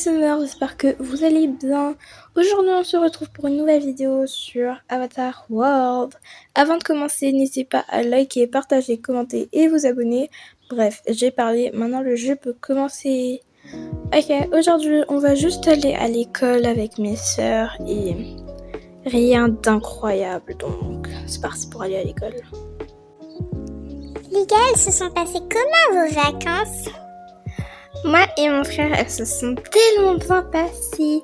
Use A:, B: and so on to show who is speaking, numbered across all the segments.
A: ASMR, j'espère que vous allez bien. Aujourd'hui on se retrouve pour une nouvelle vidéo sur Avatar World. Avant de commencer, n'hésitez pas à liker, partager, commenter et vous abonner. Bref, j'ai parlé, maintenant le jeu peut commencer. Ok, aujourd'hui on va juste aller à l'école avec mes sœurs et rien d'incroyable, donc c'est parti pour aller à l'école.
B: Les gars, elles se sont passées comment vos vacances?
A: Moi et mon frère, elles se sont tellement bien passées.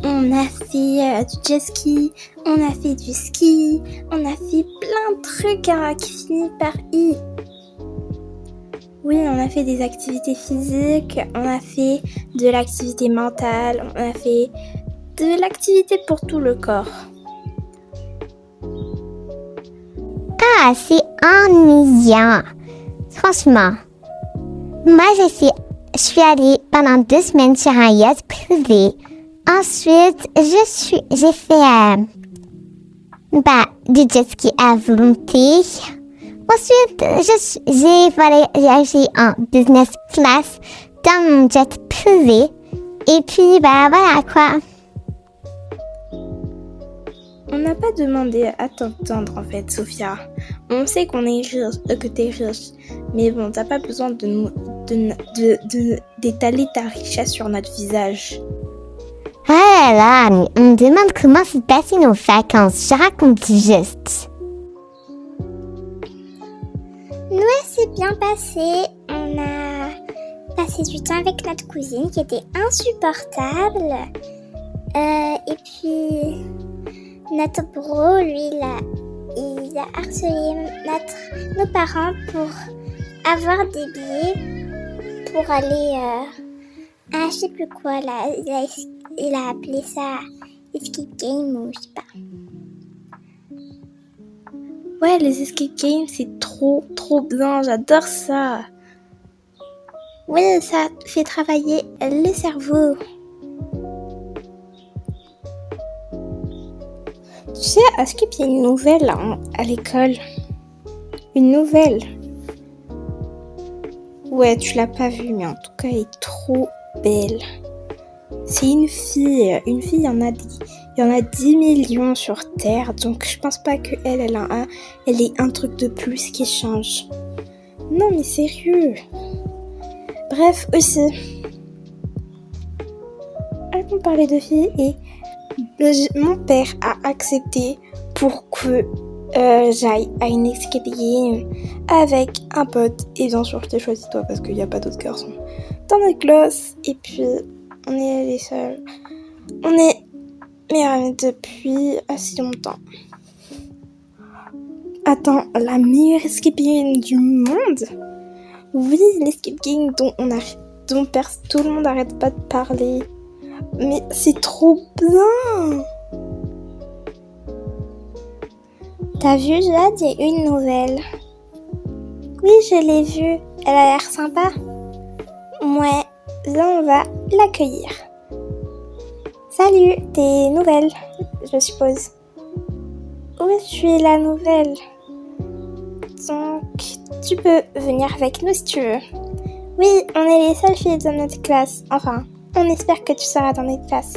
A: On a fait du jet ski, on a fait du ski, on a fait plein de trucs qui finissent par I. Oui, on a fait des activités physiques, on a fait de l'activité mentale, on a fait de l'activité pour tout le corps.
B: Ah, c'est ennuyant. Franchement. Moi, je suis allée pendant 2 semaines sur un yacht privé. Ensuite, j'ai fait du jet ski à volonté. Ensuite, j'ai voyagé en business class dans mon jet privé. Et puis, voilà quoi.
A: On n'a pas demandé à t'entendre en fait, Sophia. On sait qu'on est riche, que t'es riche, mais bon, t'as pas besoin d'étaler ta richesse sur notre visage.
B: Ah là là, on me demande comment se passaient nos vacances. Je raconte juste. Nous, c'est bien passé. On a passé du temps avec notre cousine qui était insupportable. Et puis, notre bro, lui, il a harcelé nos parents pour avoir des billets pour aller à je sais plus quoi là. Il a appelé ça escape game ou je sais pas.
A: Ouais, les escape games, c'est trop bien, j'adore ça. Oui, ça fait travailler le cerveau. Tu sais, à Skip, il y a une nouvelle à l'école. Une nouvelle. Ouais, tu l'as pas vue, mais en tout cas, elle est trop belle. C'est une fille. Une fille, il y en a 10 millions sur Terre, donc je pense pas qu'elle ait un truc de plus qui change. Non, mais sérieux. Bref, aussi. Elles m'ont parlé de filles et mon père a accepté pour que j'aille à une escape game avec un pote. Et bien sûr, je t'ai choisi toi parce qu'il n'y a pas d'autres garçons dans notre classe. Et puis, on est les seuls. On est meilleurs amis depuis assez longtemps. Attends, la meilleure escape game du monde? Oui, l'escape game dont tout le monde n'arrête pas de parler. Mais c'est trop bien!
B: T'as vu, Jade, il y a une nouvelle.
A: Oui, je l'ai vue. Elle a l'air sympa. Ouais, là on va l'accueillir. Salut, t'es nouvelle, je suppose. Oui, je suis la nouvelle. Donc, tu peux venir avec nous si tu veux. Oui, on est les seules filles de notre classe. Enfin, on espère que tu seras dans notre classe.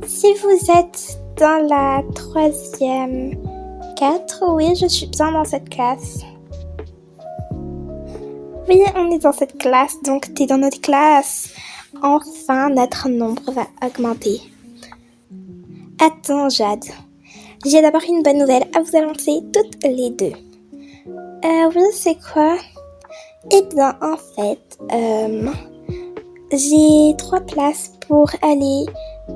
A: Si vous êtes dans la 3e 4, oui, je suis bien dans cette classe. Oui, on est dans cette classe, donc t'es dans notre classe. Enfin, notre nombre va augmenter. Attends, Jade. J'ai d'abord une bonne nouvelle à vous annoncer toutes les deux. Oui, c'est quoi? Eh bien, en fait, j'ai 3 places pour aller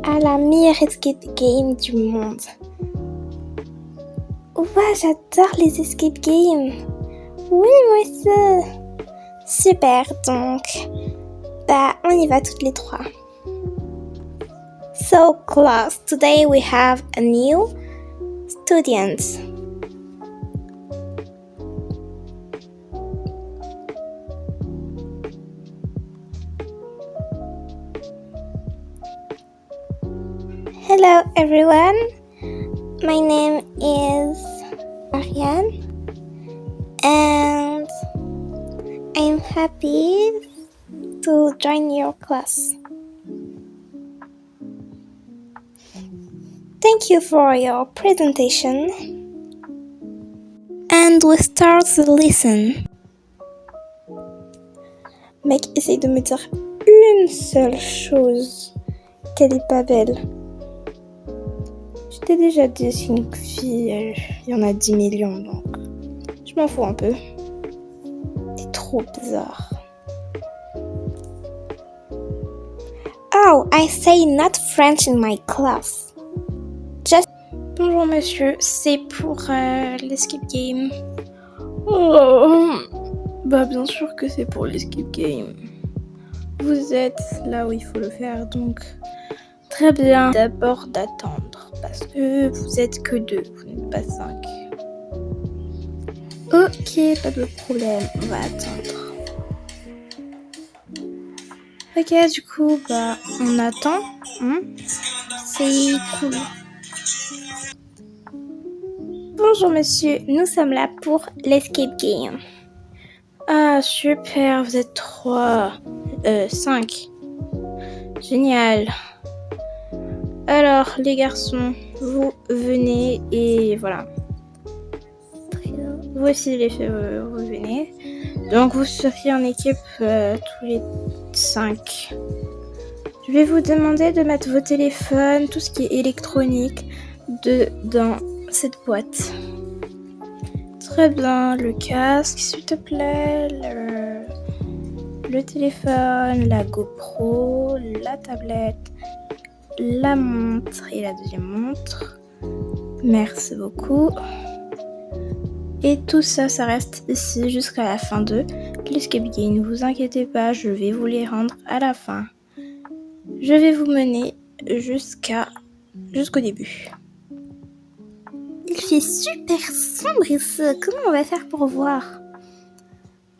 A: à la meilleure escape game du monde. Ouais, j'adore les escape games. Oui, moi aussi. Super, donc, on y va toutes les 3. So, class, today we have a new student. Hello everyone, my name is Ariane and I'm happy to join your class. Thank you for your presentation. And we start the lesson. Mec, essaye de me dire une seule chose qu'elle est pas belle. Je t'ai déjà dit, c'est une fille, il y en a 10 millions, donc je m'en fous un peu. C'est trop bizarre. Oh, I say not French in my class. Just... Bonjour monsieur, c'est pour l'escape game. Oh, bah bien sûr que c'est pour l'escape game. Vous êtes là où il faut le faire, donc très bien. D'abord d'attendre, parce que vous êtes que 2, vous n'êtes pas 5. Ok, pas de problème, on va attendre. Ok, du coup, bah, on attend. C'est cool. Bonjour monsieur, nous sommes là pour l'escape game. Ah, super, vous êtes 5. Génial. Alors, les garçons, vous venez et voilà. Voici les filles, vous venez. Donc, vous seriez en équipe tous les 5. Je vais vous demander de mettre vos téléphones, tout ce qui est électronique, dans cette boîte. Très bien, le casque, s'il te plaît, le téléphone, la GoPro, la tablette, la montre et la deuxième montre. Merci beaucoup. Et tout ça, ça reste ici jusqu'à la fin de l'escape game. Ne vous inquiétez pas, je vais vous les rendre à la fin. Je vais vous mener jusqu'au début. Il fait super sombre ici. Comment on va faire pour voir?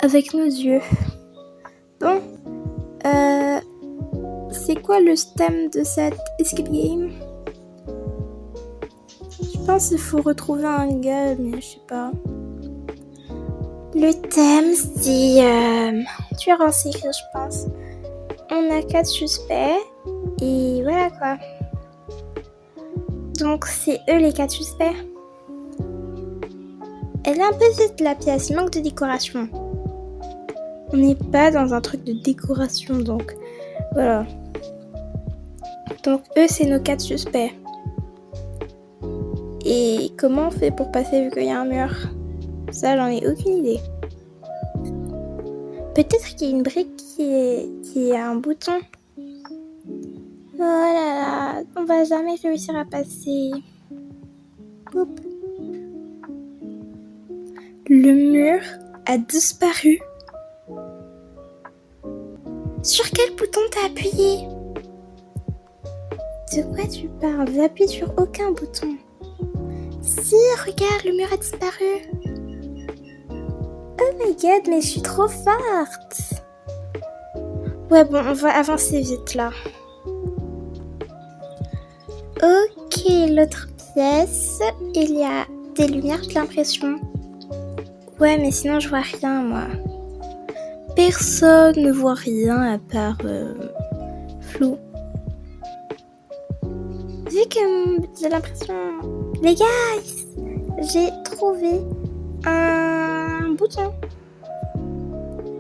A: Avec nos yeux. Bon. C'est quoi le thème de cette escape game? Je pense qu'il faut retrouver un gars, mais je sais pas. Le thème, c'est tueur en série, je pense. On a 4 suspects. Et voilà quoi. Donc c'est eux les 4 suspects. Elle est un peu vite la pièce, il manque de décoration. On n'est pas dans un truc de décoration, donc voilà. Donc eux c'est nos 4 suspects. Et comment on fait pour passer vu qu'il y a un mur? Ça j'en ai aucune idée. Peut-être qu'il y a une brique qui a un bouton. Oh là là, on va jamais réussir à passer. Oups. Le mur a disparu. Sur quel bouton t'as appuyé? De quoi tu parles? J'appuie sur aucun bouton. Si, regarde, le mur a disparu. Oh my god, mais je suis trop forte. Ouais, bon, on va avancer vite là. Ok, l'autre pièce, il y a des lumières, j'ai l'impression. Ouais, mais sinon je vois rien, moi. Personne ne voit rien à part flou. Vu que j'ai l'impression... Les gars, j'ai trouvé un bouton.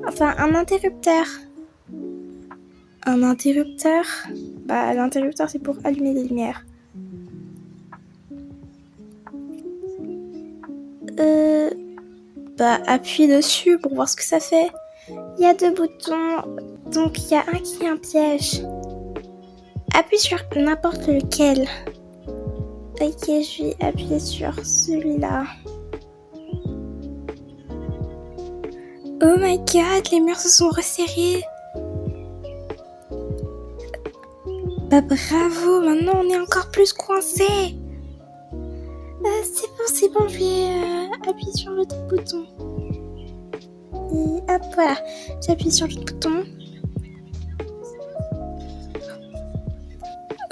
A: Enfin, un interrupteur. Un interrupteur? Bah, l'interrupteur, c'est pour allumer les lumières. Bah, appuie dessus pour voir ce que ça fait. Il y a 2 boutons, donc il y a un qui est un piège. Appuie sur n'importe lequel. Ok, je vais appuyer sur celui-là. Oh my god, les murs se sont resserrés. Bah bravo, maintenant on est encore plus coincés. C'est bon, je vais appuyer sur l'autre bouton. Et hop, voilà, j'appuie sur le bouton.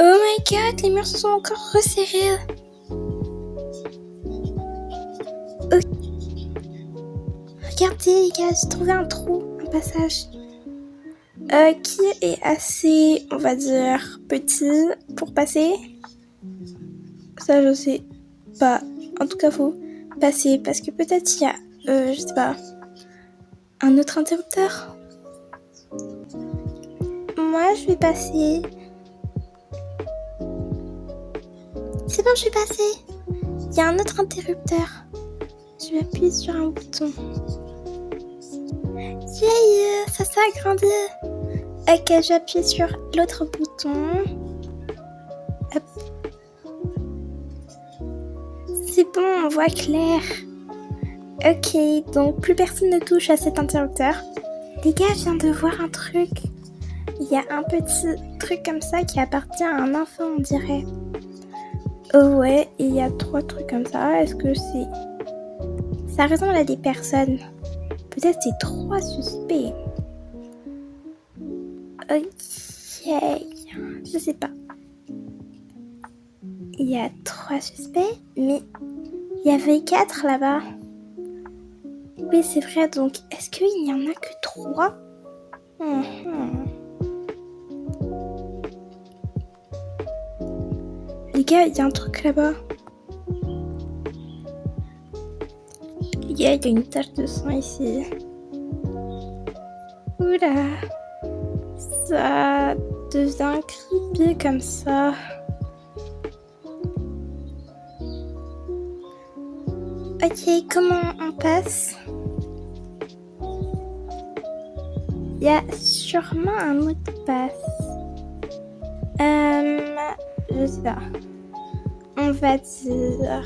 A: Oh my god, les murs se sont encore resserrés. Ok. Regardez les gars, j'ai trouvé un trou, un passage. Qui est assez, on va dire, petit pour passer. Ça, je sais pas. En tout cas, faut passer parce que peut-être il y a, je sais pas, un autre interrupteur. Moi, je vais passer. C'est bon, je suis passée. Il y a un autre interrupteur. Je vais appuyer sur un bouton. Yeah, ça s'est agrandi. Ok, j'appuie sur l'autre bouton. Hop. C'est bon, on voit clair. Ok, donc plus personne ne touche à cet interrupteur. Les gars, je viens de voir un truc. Il y a un petit truc comme ça qui appartient à un enfant, on dirait. Oh ouais, il y a 3 trucs comme ça. Est-ce que c'est... Ça ressemble à des personnes. Peut-être c'est 3 suspects. Ok, je sais pas. Il y a 3 suspects, mais il y avait 4 là-bas. Oui, c'est vrai, donc est-ce qu'il n'y en a que 3 ? Les gars, il y a un truc là-bas. Les gars, il y a une tache de sang ici. Oula, ça devient creepy comme ça. Ok, comment on passe ? Il y a sûrement un mot de passe. Je sais pas. On va dire...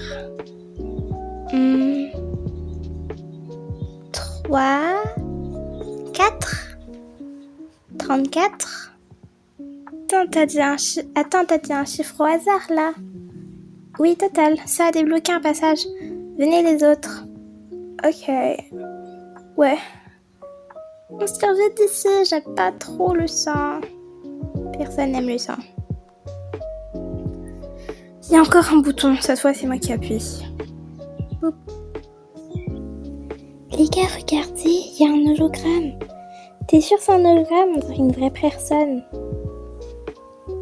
A: 3... 4... 34... Attends, t'as dit un chiffre au hasard, là ? Oui, total, ça a débloqué un passage. Venez les autres. Ok. Ouais. On se vite d'ici, j'aime pas trop le sang. Personne n'aime le sang. Il y a encore un bouton, cette fois c'est moi qui appuie. Oups. Les gars, regardez, il y a un hologramme. T'es sûr c'est un hologramme ? On dirait une vraie personne.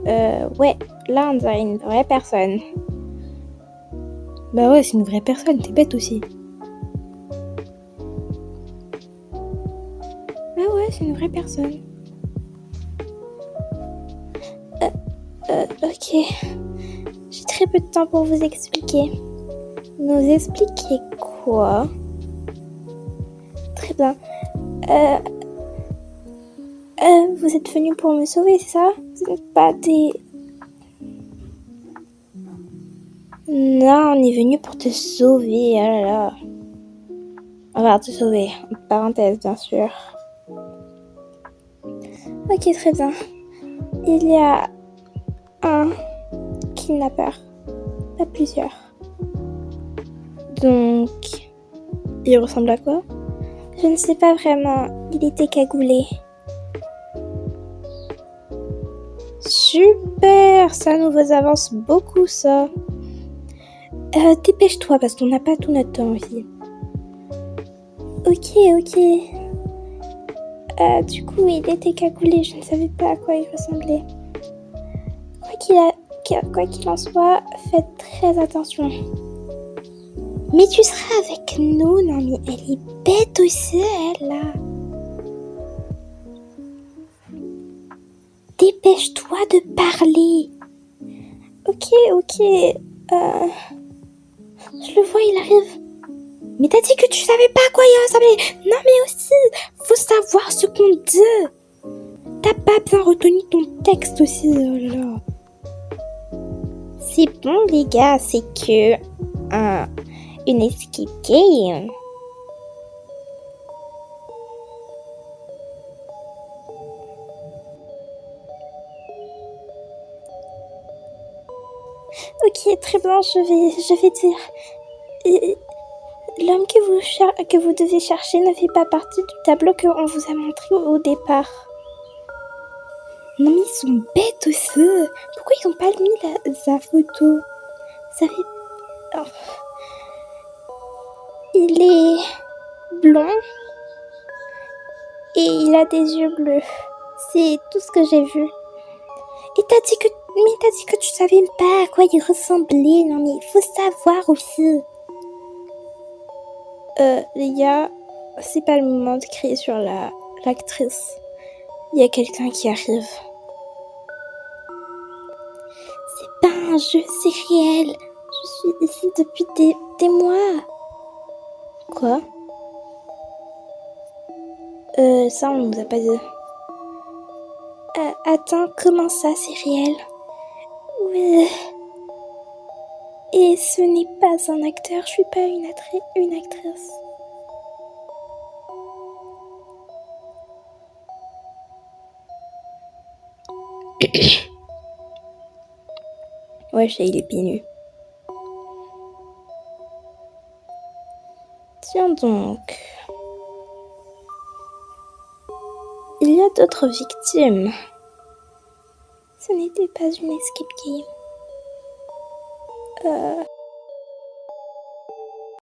A: Ouais, là on dirait une vraie personne. Bah ouais, c'est une vraie personne, t'es bête aussi. Ah ouais, c'est une vraie personne. Ok. J'ai très peu de temps pour vous expliquer. Nous expliquer quoi ? Très bien. Vous êtes venus pour me sauver, c'est ça ? Vous n'êtes pas des... Non, on est venu pour te sauver, oh là là. Enfin, te sauver, en parenthèse, bien sûr. Ok, très bien. Il y a un kidnappeur, pas plusieurs. Donc, il ressemble à quoi ? Je ne sais pas vraiment, il était cagoulé. Super, ça nous avance beaucoup ça. Dépêche-toi parce qu'on n'a pas tout notre temps ici. Ok. Du coup, il était cagoulé, je ne savais pas à quoi il ressemblait. Quoi qu'il en soit, faites très attention. Mais tu seras avec nous, non mais elle est bête aussi, elle là. Dépêche-toi de parler. Ok. Je le vois, il arrive. Mais t'as dit que tu savais pas à quoi il ressemblait. Non mais aussi, faut savoir ce qu'on dit. T'as pas bien retenu ton texte aussi, oh là là. C'est bon les gars, c'est que une escape game. Ok, très bien, je vais dire. L'homme que vous devez chercher ne fait pas partie du tableau qu'on vous a montré au départ. Non mais ils sont bêtes aussi. Pourquoi ils n'ont pas mis sa photo ? Ça fait... Oh. Il est blond et il a des yeux bleus. C'est tout ce que j'ai vu. Et t'as dit que tu savais pas à quoi il ressemblait. Non mais il faut savoir aussi. Les gars, c'est pas le moment de crier sur l'actrice. Il y a quelqu'un qui arrive. C'est pas un jeu, c'est réel. Je suis ici depuis des mois. Quoi? Ça on nous a pas dit. Attends, comment ça, c'est réel? Oui. Et ce n'est pas un acteur, je suis pas une actrice. Wesh, il est pieds nus. Tiens donc. Il y a d'autres victimes. Ce n'était pas une escape game.